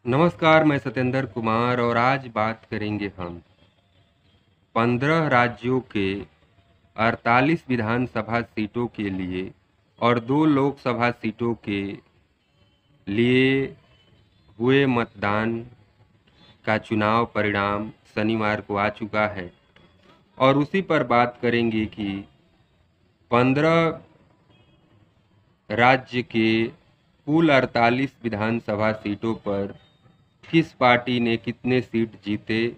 नमस्कार, मैं सत्येंद्र कुमार और आज बात करेंगे हम 15 राज्यों के 48 विधानसभा सीटों के लिए और 2 लोकसभा सीटों के लिए हुए मतदान का चुनाव परिणाम शनिवार को आ चुका है और उसी पर बात करेंगे कि 15 राज्य के कुल 48 विधानसभा सीटों पर किस पार्टी ने कितने सीट जीते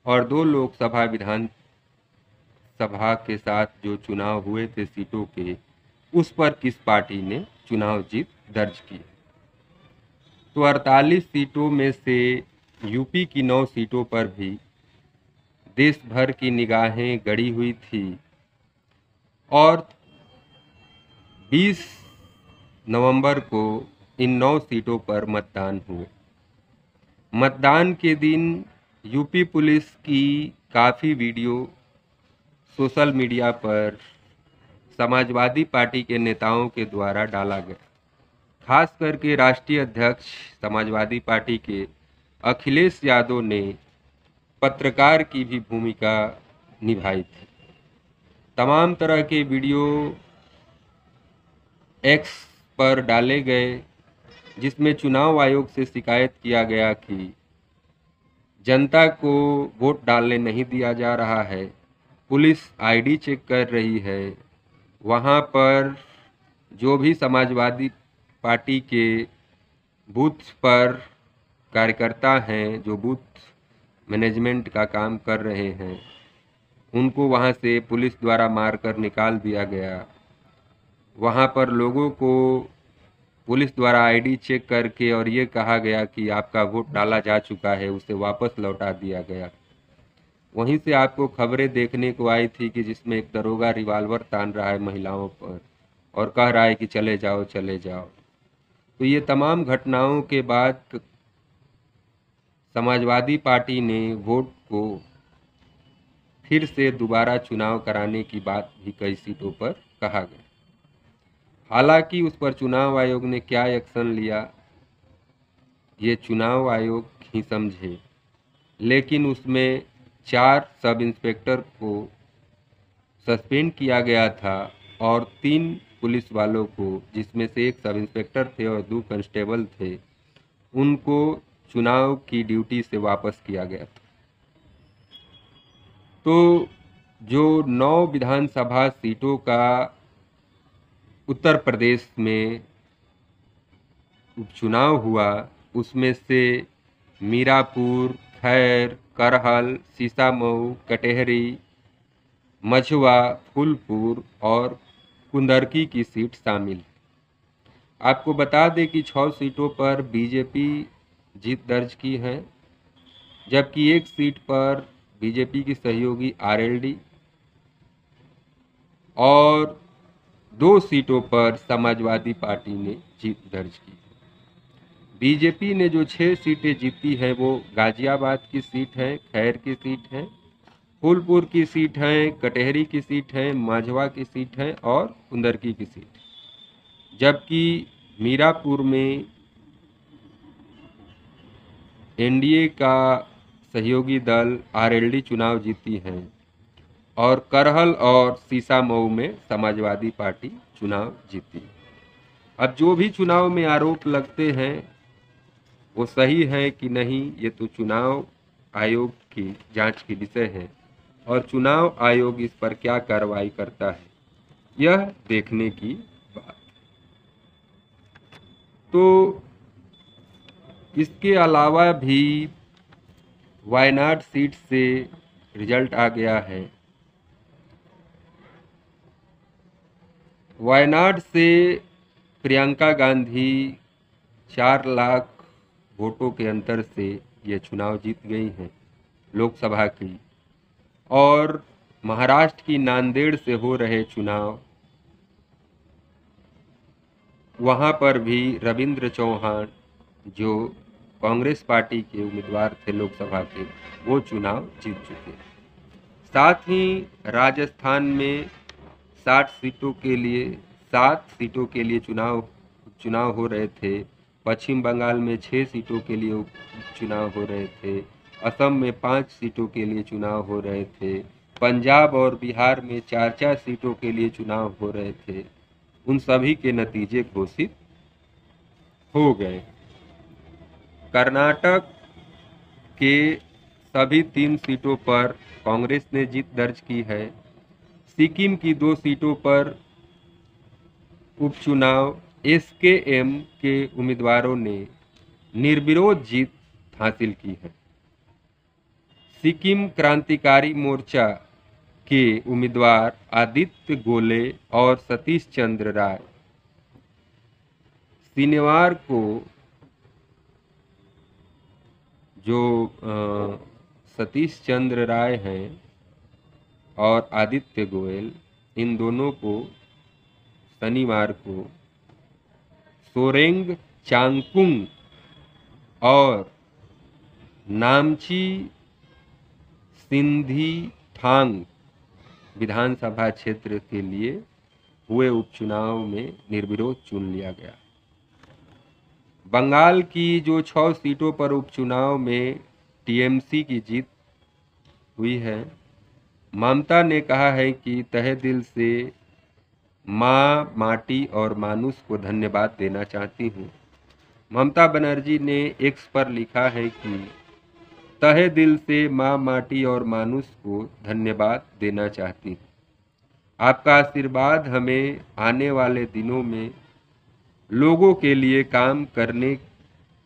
और 2 लोकसभा विधानसभा के साथ जो चुनाव हुए थे सीटों के, उस पर किस पार्टी ने चुनाव जीत दर्ज की। तो 48 सीटों में से यूपी की 9 सीटों पर भी देश भर की निगाहें गड़ी हुई थी और 20 नवंबर को इन 9 सीटों पर मतदान हुए। मतदान के दिन यूपी पुलिस की काफ़ी वीडियो सोशल मीडिया पर समाजवादी पार्टी के नेताओं के द्वारा डाला गया। खास करके राष्ट्रीय अध्यक्ष समाजवादी पार्टी के अखिलेश यादव ने पत्रकार की भी भूमिका निभाई थी। तमाम तरह के वीडियो एक्स पर डाले गए जिसमें चुनाव आयोग से शिकायत किया गया कि जनता को वोट डालने नहीं दिया जा रहा है, पुलिस आईडी चेक कर रही है, वहाँ पर जो भी समाजवादी पार्टी के बूथ पर कार्यकर्ता हैं, जो बूथ मैनेजमेंट का काम कर रहे हैं, उनको वहाँ से पुलिस द्वारा मारकर निकाल दिया गया। वहाँ पर लोगों को पुलिस द्वारा आईडी चेक करके और ये कहा गया कि आपका वोट डाला जा चुका है, उसे वापस लौटा दिया गया। वहीं से आपको खबरें देखने को आई थी कि जिसमें एक दरोगा रिवाल्वर तान रहा है महिलाओं पर और कह रहा है कि चले जाओ चले जाओ। तो ये तमाम घटनाओं के बाद समाजवादी पार्टी ने वोट को फिर से दोबारा चुनाव कराने की बात भी कई सीटों पर कहा गया। हालांकि उस पर चुनाव आयोग ने क्या एक्शन लिया ये चुनाव आयोग ही समझे, लेकिन उसमें 4 सब इंस्पेक्टर को सस्पेंड किया गया था और 3 पुलिस वालों को, जिसमें से एक सब इंस्पेक्टर थे और 2 कांस्टेबल थे, उनको चुनाव की ड्यूटी से वापस किया गया था। तो जो 9 विधानसभा सीटों का उत्तर प्रदेश में उपचुनाव हुआ, उसमें से मीरापुर, खैर, करहल, सीसामऊ, कटेहरी, मझवा, फूलपुर और कुंदरकी की सीट शामिल है। आपको बता दें कि 6 सीटों पर बीजेपी जीत दर्ज की है, जबकि एक सीट पर बीजेपी की सहयोगी आरएलडी और 2 सीटों पर समाजवादी पार्टी ने जीत दर्ज की। बीजेपी ने जो 6 सीटें जीती हैं वो गाजियाबाद की सीट है, खैर की सीट है, फूलपुर की सीट है, कटेहरी की सीट है, माझवा की सीट है और कुंदरकी की सीट है। जबकि मीरापुर में एनडीए का सहयोगी दल आरएलडी चुनाव जीती है और करहल और सीसामऊ में समाजवादी पार्टी चुनाव जीती। अब जो भी चुनाव में आरोप लगते हैं वो सही है कि नहीं, ये तो चुनाव आयोग की जांच की विषय है और चुनाव आयोग इस पर क्या कार्रवाई करता है यह देखने की बात। तो इसके अलावा भी वायनाड सीट से रिजल्ट आ गया है। वायनाड से प्रियंका गांधी 4 लाख वोटों के अंतर से ये चुनाव जीत गई हैं लोकसभा की। और महाराष्ट्र की नांदेड़ से हो रहे चुनाव, वहाँ पर भी रविंद्र चौहान जो कांग्रेस पार्टी के उम्मीदवार थे लोकसभा के, वो चुनाव जीत चुके। साथ ही राजस्थान में 7 सीटों के लिए चुनाव हो रहे थे, पश्चिम बंगाल में 6 सीटों के लिए चुनाव हो रहे थे, असम में 5 सीटों के लिए चुनाव हो रहे थे, पंजाब और बिहार में 4-4 सीटों के लिए चुनाव हो रहे थे। उन सभी के नतीजे घोषित हो गए। कर्नाटक के सभी 3 सीटों पर कांग्रेस ने जीत दर्ज की है। सिक्किम की 2 सीटों पर उपचुनाव एसकेएम के उम्मीदवारों ने निर्विरोध जीत हासिल की है। सिक्किम क्रांतिकारी मोर्चा के उम्मीदवार आदित्य गोले और सतीश चंद्र राय शनिवार को जो सतीश चंद्र राय हैं और आदित्य गोयल, इन दोनों को शनिवार को सोरेंग चांगकुंग और नामची सिंधी थांग विधानसभा क्षेत्र के लिए हुए उपचुनाव में निर्विरोध चुन लिया गया। बंगाल की जो 6 सीटों पर उपचुनाव में टीएमसी की जीत हुई है, ममता ने कहा है कि तहे दिल से माँ, माटी और मानुष को धन्यवाद देना चाहती हूँ। ममता बनर्जी ने एक्स पर लिखा है कि तहे दिल से माँ, माटी और मानुष को धन्यवाद देना चाहती हूँ। आपका आशीर्वाद हमें आने वाले दिनों में लोगों के लिए काम करने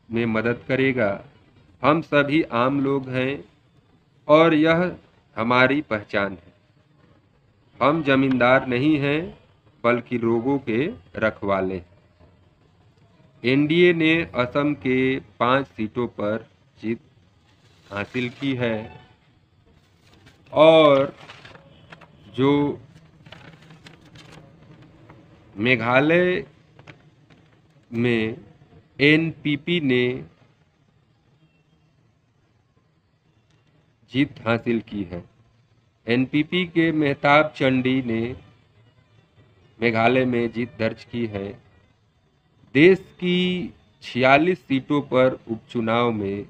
में मदद करेगा। हम सभी आम लोग हैं और यह हमारी पहचान है। हम जमींदार नहीं हैं बल्कि लोगों के रखवाले हैं। एनडीए ने असम के 5 सीटों पर जीत हासिल की है और जो मेघालय में एनपीपी ने जीत हासिल की है। एनपीपी के मेहताब चंडी ने मेघालय में जीत दर्ज की है। देश की 46 सीटों पर उपचुनाव में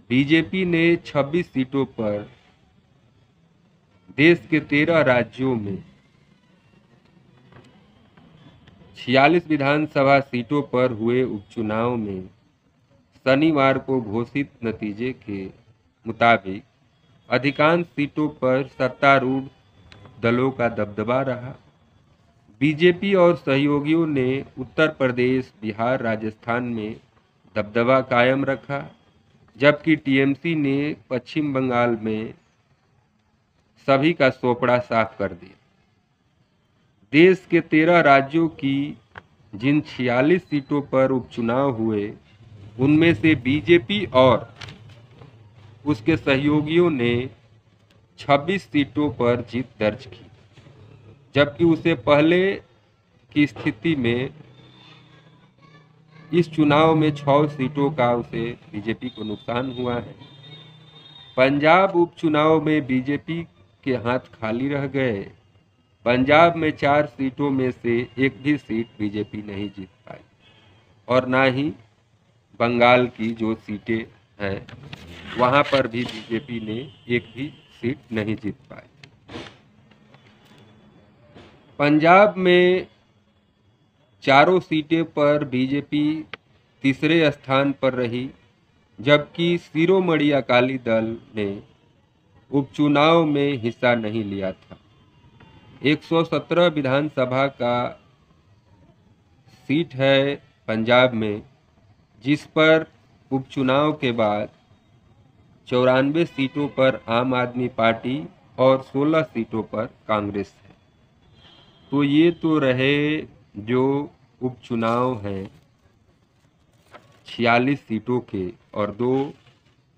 बीजेपी ने 26 सीटों पर देश के 13 राज्यों में 46 विधानसभा सीटों पर हुए उपचुनाव में शनिवार को घोषित नतीजे के मुताबिक अधिकांश सीटों पर सत्तारूढ़ दलों का दबदबा रहा। बीजेपी और सहयोगियों ने उत्तर प्रदेश, बिहार, राजस्थान में दबदबा कायम रखा, जबकि टीएमसी ने पश्चिम बंगाल में सभी का सोपड़ा साफ कर दिया। देश के 13 राज्यों की जिन 46 सीटों पर उपचुनाव हुए, उनमें से बीजेपी और उसके सहयोगियों ने 26 सीटों पर जीत दर्ज की, जबकि उससे पहले की स्थिति में इस चुनाव में 6 सीटों का उसे बीजेपी को नुकसान हुआ है। पंजाब उपचुनाव में बीजेपी के हाथ खाली रह गए। पंजाब में 4 सीटों में से एक भी सीट बीजेपी नहीं जीत पाई और ना ही बंगाल की जो सीटें हैं वहां पर भी बीजेपी ने एक भी सीट नहीं जीत पाई। पंजाब में 4 सीटें पर बीजेपी तीसरे स्थान पर रही, जबकि शिरोमणि अकाली दल ने उपचुनाव में हिस्सा नहीं लिया था। 117 विधानसभा का सीट है पंजाब में, जिस पर उपचुनाव के बाद 94 सीटों पर आम आदमी पार्टी और 16 सीटों पर कांग्रेस है। तो ये तो रहे जो उपचुनाव हैं 46 सीटों के और 2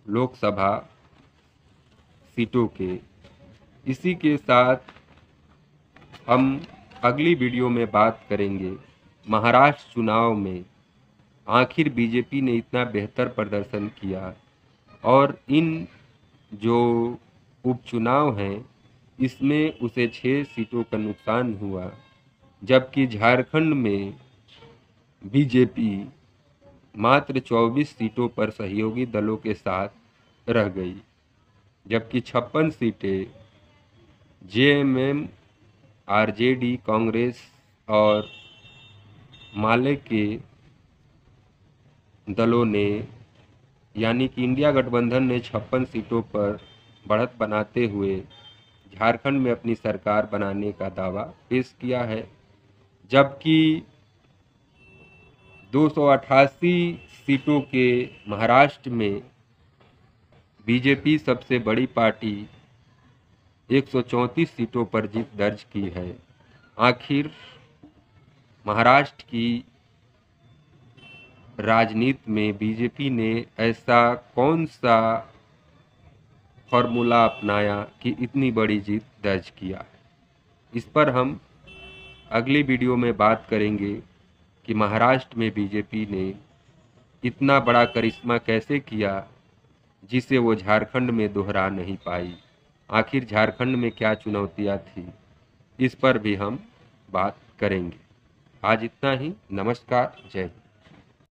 लोकसभा सीटों के। इसी के साथ हम अगली वीडियो में बात करेंगे महाराष्ट्र चुनाव में आखिर बीजेपी ने इतना बेहतर प्रदर्शन किया और इन जो उपचुनाव हैं इसमें उसे 6 सीटों का नुकसान हुआ, जबकि झारखंड में बीजेपी मात्र 24 सीटों पर सहयोगी दलों के साथ रह गई, जबकि 56 सीटें जेएमएम, आरजेडी, कांग्रेस और माले के दलों ने यानी कि इंडिया गठबंधन ने 56 सीटों पर बढ़त बनाते हुए झारखंड में अपनी सरकार बनाने का दावा पेश किया है, जबकि 288 सीटों के महाराष्ट्र में बीजेपी सबसे बड़ी पार्टी 134 सीटों पर जीत दर्ज की है। आखिर महाराष्ट्र की राजनीति में बीजेपी ने ऐसा कौन सा फॉर्मूला अपनाया कि इतनी बड़ी जीत दर्ज किया है? इस पर हम अगली वीडियो में बात करेंगे कि महाराष्ट्र में बीजेपी ने इतना बड़ा करिश्मा कैसे किया जिसे वो झारखंड में दोहरा नहीं पाई। आखिर झारखंड में क्या चुनौतियां थी, इस पर भी हम बात करेंगे। आज इतना ही। नमस्कार, जय हिंद।